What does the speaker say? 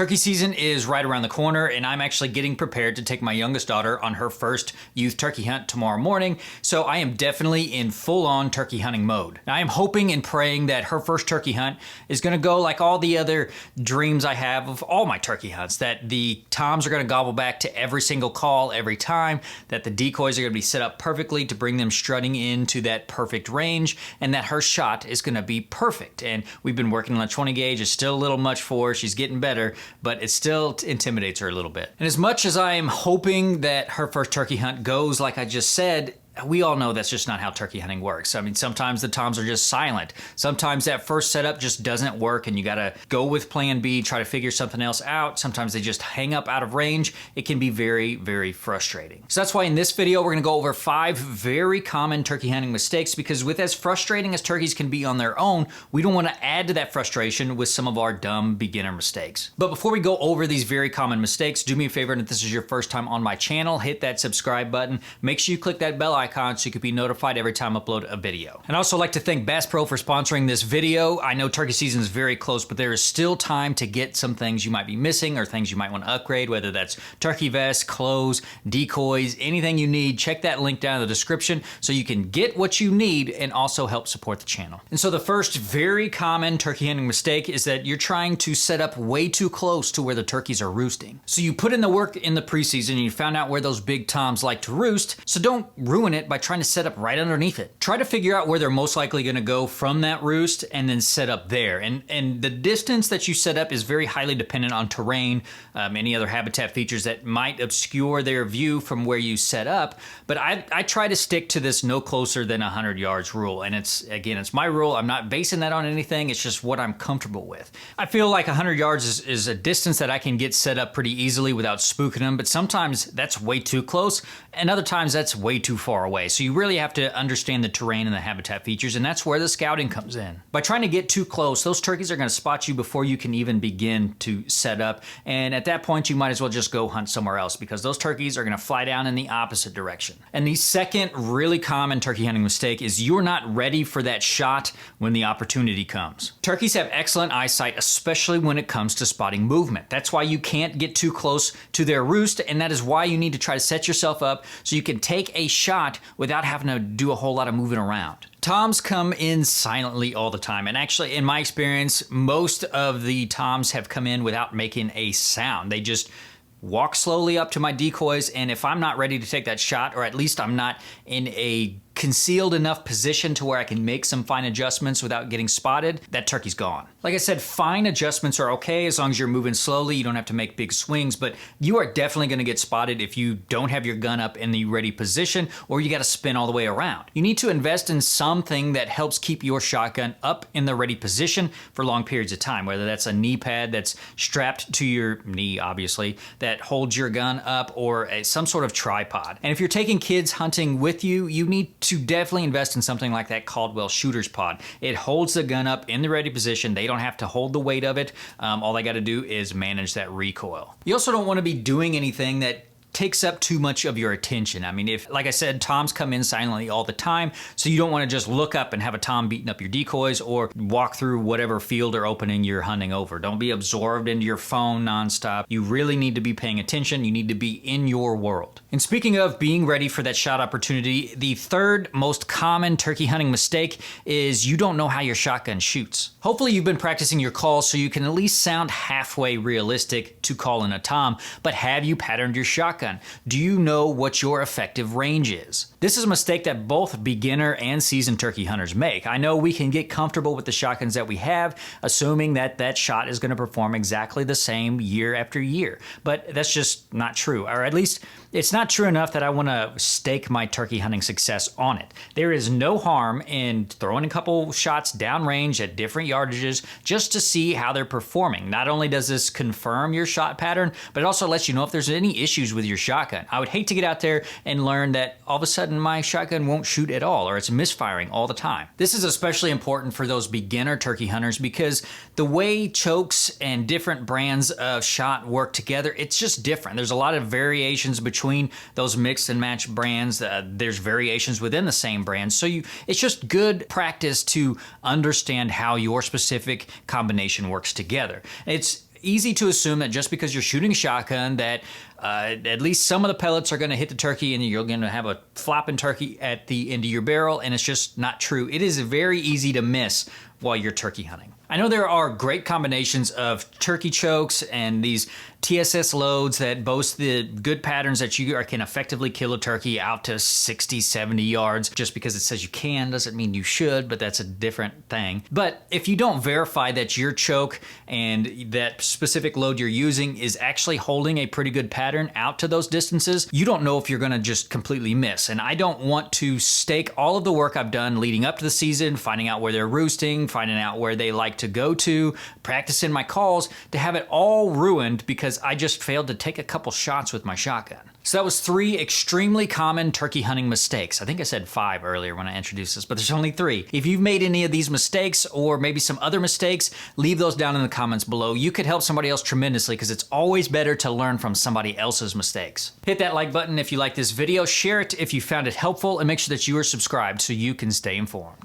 Turkey season is right around the corner, and I'm actually getting prepared to take my youngest daughter on her first youth turkey hunt tomorrow morning, so I am definitely in full-on turkey hunting mode. Now, I am hoping and praying that her first turkey hunt is going to go like all the other dreams I have of all my turkey hunts, that the toms are going to gobble back to every single call every time, that the decoys are going to be set up perfectly to bring them strutting into that perfect range, and that her shot is going to be perfect. And we've been working on a 20 gauge. It's still a little much for her. She's getting better, but it still intimidates her a little bit. And as much as I am hoping that her first turkey hunt goes like I just said, we all know that's just not how turkey hunting works. I mean, sometimes the toms are just silent. Sometimes that first setup just doesn't work and you gotta go with plan B, try to figure something else out. Sometimes they just hang up out of range. It can be very, very frustrating. So that's why in this video, we're gonna go over 5 very common turkey hunting mistakes, because with as frustrating as turkeys can be on their own, we don't wanna add to that frustration with some of our dumb beginner mistakes. But before we go over these very common mistakes, do me a favor, and if this is your first time on my channel, hit that subscribe button. Make sure you click that bell icon so you can be notified every time I upload a video. And I also like to thank Bass Pro for sponsoring this video. I know turkey season is very close, but there is still time to get some things you might be missing or things you might want to upgrade, whether that's turkey vests, clothes, decoys, anything you need. Check that link down in the description so you can get what you need and also help support the channel. And so the first very common turkey hunting mistake is that you're trying to set up way too close to where the turkeys are roosting. So you put in the work in the preseason and you found out where those big toms like to roost, so don't ruin it by trying to set up right underneath it. Try to figure out where they're most likely going to go from that roost and then set up there. And the distance that you set up is very highly dependent on terrain, any other habitat features that might obscure their view from where you set up. But I try to stick to this no closer than 100 yards rule. And it's my rule. I'm not basing that on anything. It's just what I'm comfortable with. I feel like 100 yards is a distance that I can get set up pretty easily without spooking them. But sometimes that's way too close, and other times that's way too far away. So you really have to understand the terrain and the habitat features, and that's where the scouting comes in. By trying to get too close, those turkeys are going to spot you before you can even begin to set up, and at that point you might as well just go hunt somewhere else, because those turkeys are going to fly down in the opposite direction. And the second really common turkey hunting mistake is you're not ready for that shot when the opportunity comes. Turkeys have excellent eyesight, especially when it comes to spotting movement. That's why you can't get too close to their roost, and that is why you need to try to set yourself up so you can take a shot without having to do a whole lot of moving around. Toms come in silently all the time, and actually in my experience, most of the toms have come in without making a sound. They just walk slowly up to my decoys, and if I'm not ready to take that shot, or at least I'm not in a concealed enough position to where I can make some fine adjustments without getting spotted, that turkey's gone. Like I said, fine adjustments are okay as long as you're moving slowly. You don't have to make big swings, but you are definitely going to get spotted if you don't have your gun up in the ready position, or you got to spin all the way around. You need to invest in something that helps keep your shotgun up in the ready position for long periods of time, whether that's a knee pad that's strapped to your knee, obviously, that holds your gun up, or some sort of tripod. And if you're taking kids hunting with you, you need to definitely invest in something like that Caldwell shooter's pod. It holds the gun up in the ready position. They don't have to hold the weight of it. All they got to do is manage that recoil. You also don't want to be doing anything that takes up too much of your attention. I mean, if, like I said, toms come in silently all the time, so you don't want to just look up and have a tom beating up your decoys, or walk through whatever field or opening you're hunting over. Don't be absorbed into your phone nonstop. You really need to be paying attention. You need to be in your world. And speaking of being ready for that shot opportunity, the third most common turkey hunting mistake is you don't know how your shotgun shoots. Hopefully you've been practicing your calls so you can at least sound halfway realistic to call in a tom, but have you patterned your shotgun? Do you know what your effective range is? This is a mistake that both beginner and seasoned turkey hunters make. I know we can get comfortable with the shotguns that we have, assuming that that shot is going to perform exactly the same year after year, but that's just not true, or at least it's not true enough that I want to stake my turkey hunting success on it. There is no harm in throwing a couple shots downrange at different yardages just to see how they're performing. Not only does this confirm your shot pattern, but it also lets you know if there's any issues with your shotgun. I would hate to get out there and learn that all of a sudden my shotgun won't shoot at all, or it's misfiring all the time. This is especially important for those beginner turkey hunters, because the way chokes and different brands of shot work together, it's just different. There's a lot of variations between those mix and match brands. There's variations within the same brand. So it's just good practice to understand how your specific combination works together. easy to assume that just because you're shooting a shotgun that at least some of the pellets are going to hit the turkey and you're going to have a flopping turkey at the end of your barrel, and it's just not true. It is very easy to miss while you're turkey hunting. I know there are great combinations of turkey chokes and these TSS loads that boast the good patterns that you can effectively kill a turkey out to 60, 70 yards. Just because it says you can doesn't mean you should, but that's a different thing. But if you don't verify that your choke and that specific load you're using is actually holding a pretty good pattern out to those distances, you don't know if you're gonna just completely miss. And I don't want to stake all of the work I've done leading up to the season, finding out where they're roosting, finding out where they like to go to, practicing my calls, to have it all ruined because I just failed to take a couple shots with my shotgun. So that was 3 extremely common turkey hunting mistakes. I think I said 5 earlier when I introduced this, but there's only 3. If you've made any of these mistakes or maybe some other mistakes, leave those down in the comments below. You could help somebody else tremendously because it's always better to learn from somebody else's mistakes. Hit that like button if you like this video, share it if you found it helpful, and make sure that you are subscribed so you can stay informed.